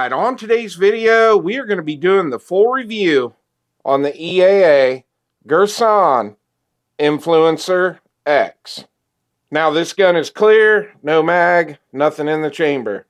right, on today's video, we are going to be doing the full review on the EAA Girsan Influencer X. Now, this gun is clear, no mag, nothing in the chamber.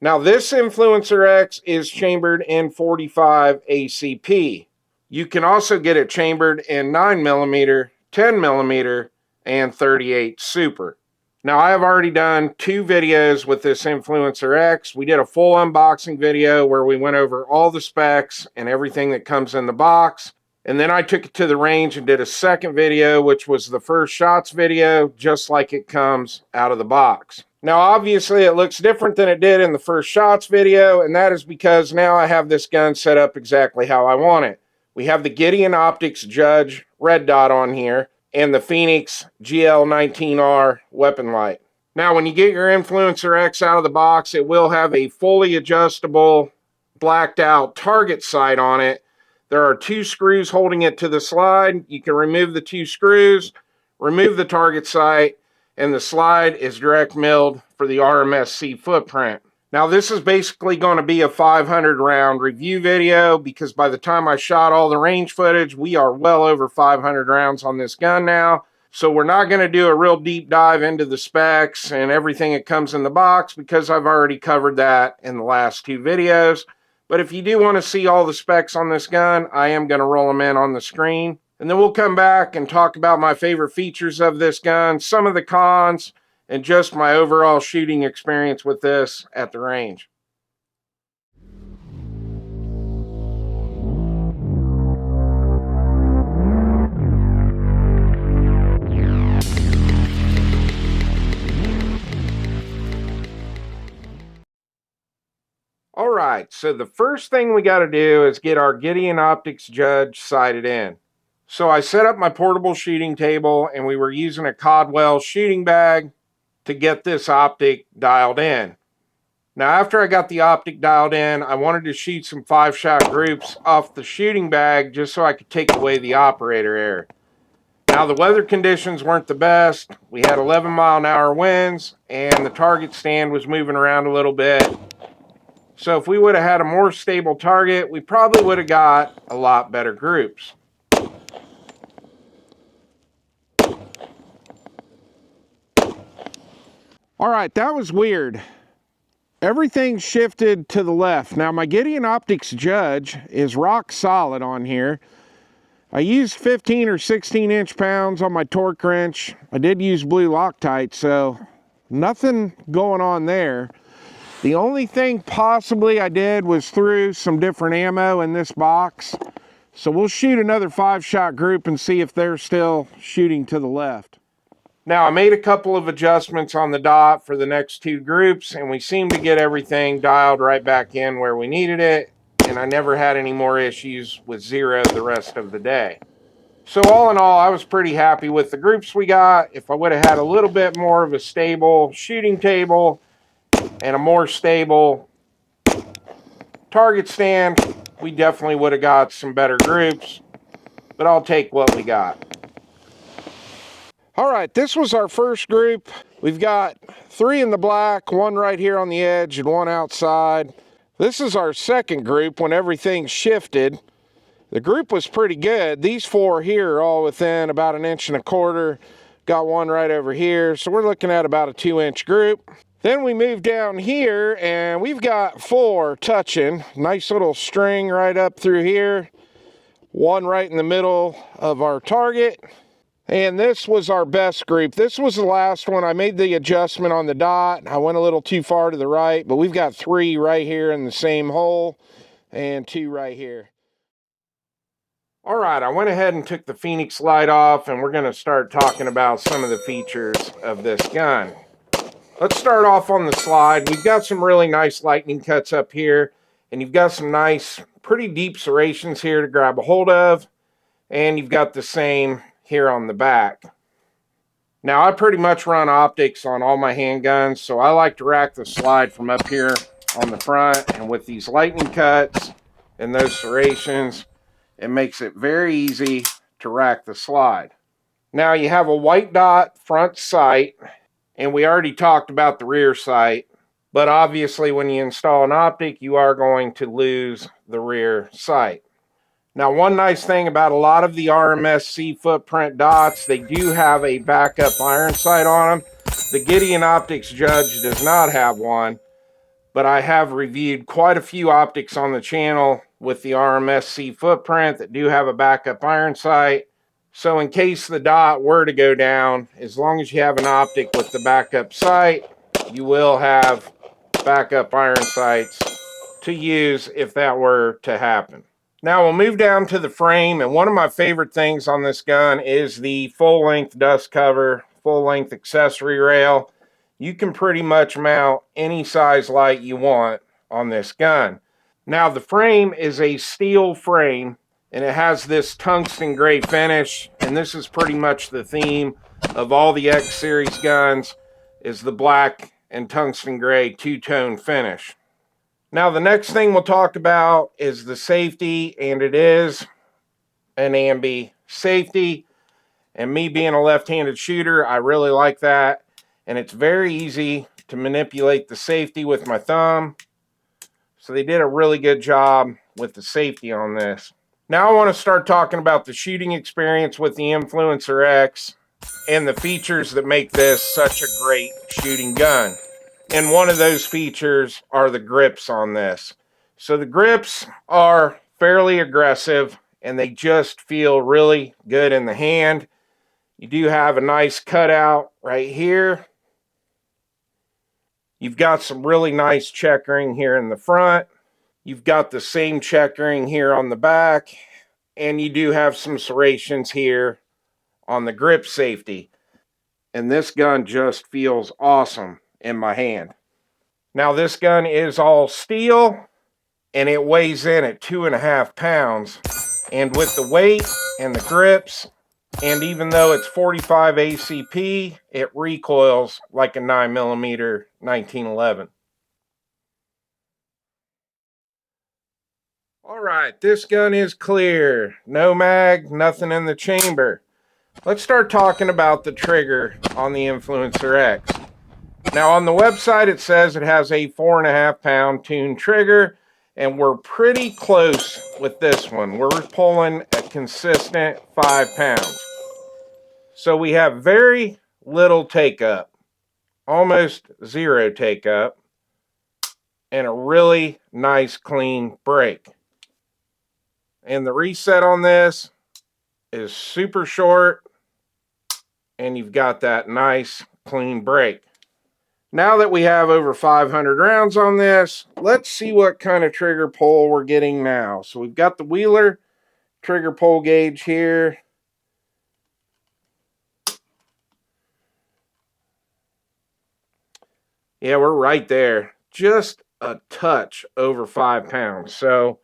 Now, this Influencer X is chambered in 45 ACP. You can also get it chambered in 9mm, 10mm, and 38 Super. Now, I have already done 2 videos with this Influencer X. We did a full unboxing video where we went over all the specs and everything that comes in the box. And then I took it to the range and did a second video, which was the first shots video, just like it comes out of the box. Now, obviously, it looks different than it did in the first shots video, and that is because now I have this gun set up exactly how I want it. We have the Gideon Optics Judge red dot on here, and the Phoenix GL19R weapon light. Now, when you get your Influencer X out of the box, it will have a fully adjustable, blacked out target sight on it. There are 2 screws holding it to the slide. You can remove the 2 screws, remove the target sight, and the slide is direct milled for the RMSC footprint. Now, this is basically going to be a 500 round review video because by the time I shot all the range footage, we are well over 500 rounds on this gun now. So we're not going to do a real deep dive into the specs and everything that comes in the box because I've already covered that in the last 2 videos. But if you do want to see all the specs on this gun, I am going to roll them in on the screen. And then we'll come back and talk about my favorite features of this gun, some of the cons, and just my overall shooting experience with this at the range. All right, so the first thing we got to do is get our Gideon Optics Judge sighted in. So I set up my portable shooting table, and we were using a Magwell shooting bag to get this optic dialed in. Now, after I got the optic dialed in, I wanted to shoot some 5-shot groups off the shooting bag just so I could take away the operator error. Now, the weather conditions weren't the best. We had 11-mile-an-hour winds, and the target stand was moving around a little bit. So if we would have had a more stable target, we probably would have got a lot better groups. All right, that was weird. Everything shifted to the left. Now, my Gideon Optics Judge is rock solid on here. I used 15 or 16 inch-pounds on my torque wrench. I did use blue Loctite, so nothing going on there. The only thing possibly I did was threw some different ammo in this box. So we'll shoot another 5-shot group and see if they're still shooting to the left. Now, I made a couple of adjustments on the dot for the next 2 groups, and we seemed to get everything dialed right back in where we needed it, and I never had any more issues with 0 the rest of the day. So all in all, I was pretty happy with the groups we got. If I would have had a little bit more of a stable shooting table and a more stable target stand, we definitely would have got some better groups, but I'll take what we got. All right, this was our first group. We've got 3 in the black, 1 right here on the edge and 1 outside. This is our second group when everything shifted. The group was pretty good. These 4 here are all within about 1.25 inches. Got 1 right over here, so we're looking at about a 2-inch group. Then we move down here and we've got 4 touching. Nice little string right up through here. 1 right in the middle of our target. And this was our best group. This was the last one. I made the adjustment on the dot. I went a little too far to the right, but we've got 3 right here in the same hole and 2 right here. All right, I went ahead and took the Phoenix light off, and we're going to start talking about some of the features of this gun. Let's start off on the slide. We've got some really nice lightning cuts up here, and you've got some nice, pretty deep serrations here to grab a hold of, and you've got the same here on the back. Now, I pretty much run optics on all my handguns, so I like to rack the slide from up here on the front, and with these lightning cuts and those serrations, it makes it very easy to rack the slide. Now, you have a white dot front sight, and we already talked about the rear sight. But obviously when you install an optic, you are going to lose the rear sight. Now, one nice thing about a lot of the RMSC footprint dots, they do have a backup iron sight on them. The Gideon Optics Judge does not have one, but I have reviewed quite a few optics on the channel with the RMSC footprint that do have a backup iron sight. So in case the dot were to go down, as long as you have an optic with the backup sight, you will have backup iron sights to use if that were to happen. Now we'll move down to the frame, and one of my favorite things on this gun is the full-length dust cover, full-length accessory rail. You can pretty much mount any size light you want on this gun. Now the frame is a steel frame, and it has this tungsten gray finish, and this is pretty much the theme of all the X series guns, is the black and tungsten gray two-tone finish. Now the next thing we'll talk about is the safety, and it is an ambi safety. And me being a left-handed shooter, I really like that. And it's very easy to manipulate the safety with my thumb. So they did a really good job with the safety on this. Now I want to start talking about the shooting experience with the Influencer X and the features that make this such a great shooting gun. And one of those features are the grips on this. So the grips are fairly aggressive and they just feel really good in the hand. You do have a nice cutout right here. You've got some really nice checkering here in the front. You've got the same checkering here on the back. And you do have some serrations here on the grip safety. And this gun just feels awesome in my hand. Now this gun is all steel and it weighs in at 2.5 pounds. And with the weight and the grips, and even though it's 45 ACP, it recoils like a 9mm 1911. All right, this gun is clear. No mag, nothing in the chamber. Let's start talking about the trigger on the Influencer X. Now on the website it says it has a 4.5 pound tuned trigger, and we're pretty close with this one. We're pulling a consistent 5 pounds. So we have very little take up, almost zero take up, and a really nice clean break. And the reset on this is super short, and you've got that nice clean break. Now that we have over 500 rounds on this, let's see what kind of trigger pull we're getting now. So we've got the Wheeler trigger pull gauge here. Yeah, we're right there. Just a touch over 5 pounds. So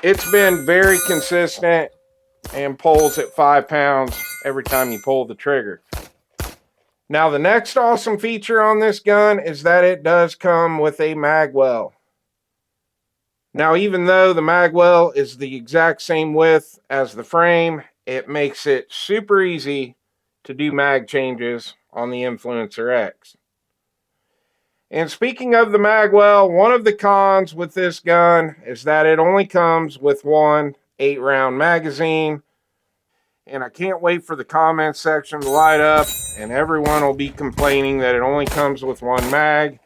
it's been very consistent and pulls at 5 pounds every time you pull the trigger. Now the next awesome feature on this gun is that it does come with a Magwell. Now even though the Magwell is the exact same width as the frame, it makes it super easy to do mag changes on the Influencer X. And speaking of the Magwell, one of the cons with this gun is that it only comes with one 8-round magazine. And I can't wait for the comment section to light up and everyone will be complaining that it only comes with one mag.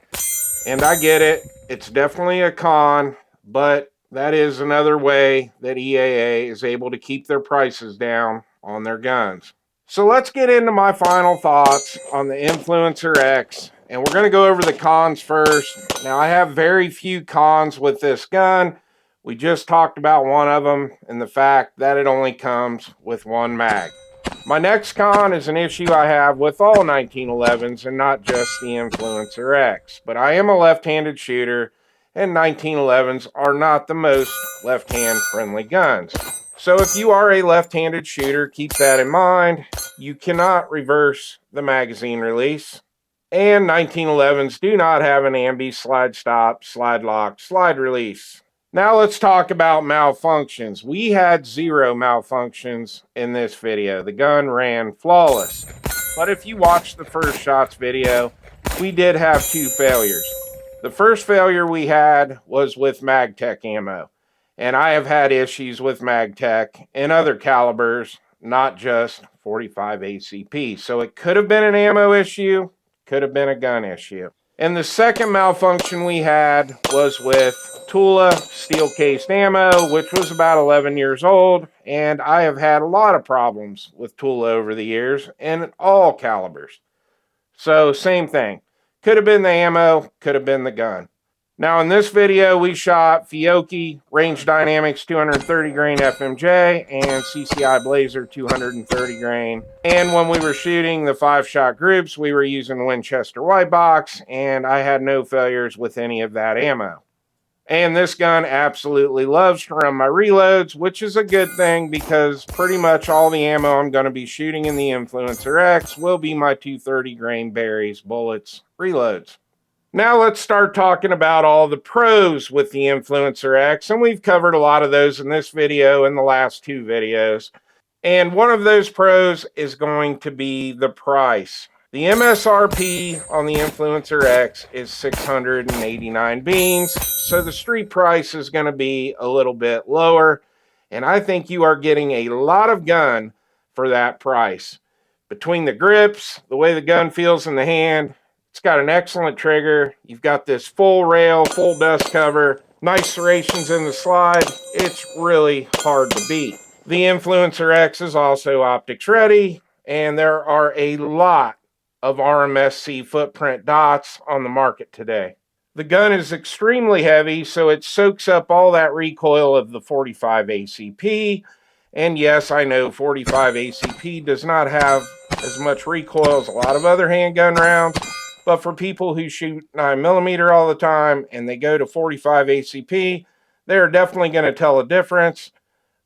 And I get it, it's definitely a con, but that is another way that EAA is able to keep their prices down on their guns. So let's get into my final thoughts on the Influencer X, and we're going to go over the cons first. Now I have very few cons with this gun. We just talked about one of them, and the fact that it only comes with one mag. My next con is an issue I have with all 1911s and not just the Influencer X. But I am a left-handed shooter, and 1911s are not the most left-hand friendly guns. So if you are a left-handed shooter, keep that in mind. You cannot reverse the magazine release. And 1911s do not have an ambi slide stop, slide lock, slide release. Now let's talk about malfunctions. We had 0 malfunctions in this video. The gun ran flawless. But if you watch the first shots video, we did have 2 failures. The first failure we had was with MagTech ammo. And I have had issues with MagTech and other calibers, not just 45 ACP. So it could have been an ammo issue, could have been a gun issue. And the second malfunction we had was with Tula steel cased ammo, which was about 11 years old. And I have had a lot of problems with Tula over the years in all calibers. So same thing. Could have been the ammo, could have been the gun. Now in this video, we shot Fiocchi Range Dynamics 230 grain FMJ and CCI Blazer 230 grain. And when we were shooting the 5-shot groups, we were using Winchester White Box, and I had no failures with any of that ammo. And this gun absolutely loves to run my reloads, which is a good thing because pretty much all the ammo I'm going to be shooting in the Influencer X will be my 230 grain berries, bullets, reloads. Now let's start talking about all the pros with the Influencer X, and we've covered a lot of those in this video and the last two videos. And one of those pros is going to be the price. The MSRP on the Influencer X is 689 beans, so the street price is going to be a little bit lower, and I think you are getting a lot of gun for that price. Between the grips, the way the gun feels in the hand, it's got an excellent trigger. You've got this full rail, full dust cover, nice serrations in the slide. It's really hard to beat. The Influencer X is also optics ready, and there are a lot of RMSC footprint dots on the market today. The gun is extremely heavy, so it soaks up all that recoil of the 45 ACP. And yes, I know 45 ACP does not have as much recoil as a lot of other handgun rounds, but for people who shoot 9mm all the time and they go to 45 ACP, they're definitely going to tell a difference,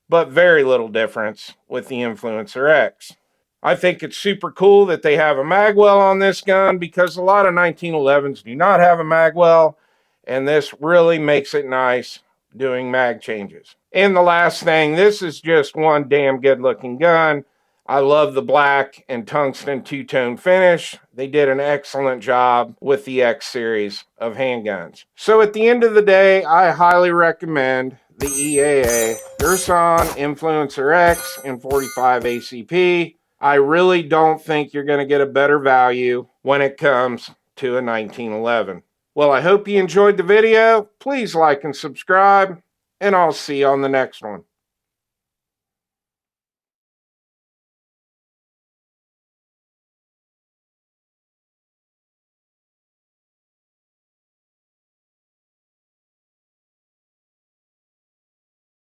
but very little difference with the Influencer X. I think it's super cool that they have a Magwell on this gun because a lot of 1911s do not have a Magwell, and this really makes it nice doing mag changes. And the last thing, this is just one damn good looking gun. I love the black and tungsten two-tone finish. They did an excellent job with the X series of handguns. So at the end of the day, I highly recommend the EAA Girsan Influencer X in 45 ACP. I really don't think you're going to get a better value when it comes to a 1911. Well, I hope you enjoyed the video. Please like and subscribe, and I'll see you on the next one.